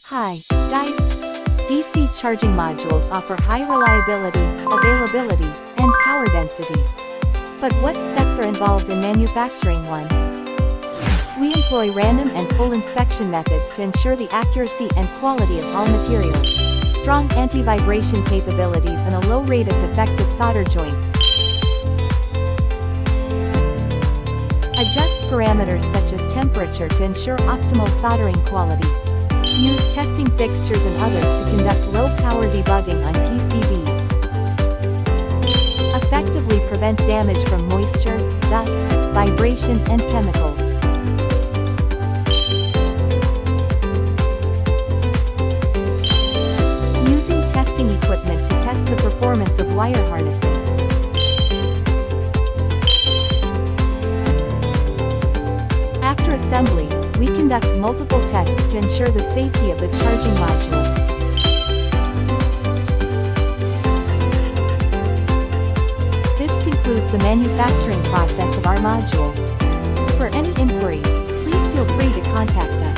Hi, guys. DC charging modules offer high reliability, availability, and power density. But what steps are involved in manufacturing one? We employ random and full inspection methods to ensure the accuracy and quality of all materials, strong anti-vibration capabilities and a low rate of defective solder joints. Adjust parameters such as temperature to ensure optimal soldering quality. Use testing fixtures and others to conduct low-power debugging on PCBs. Effectively prevent damage from moisture, dust, vibration, and chemicals. Using testing equipment to test the performance of wire harnesses. After assembly, we conduct multiple tests to ensure the safety of the charging module. This concludes the manufacturing process of our modules. For any inquiries, please feel free to contact us.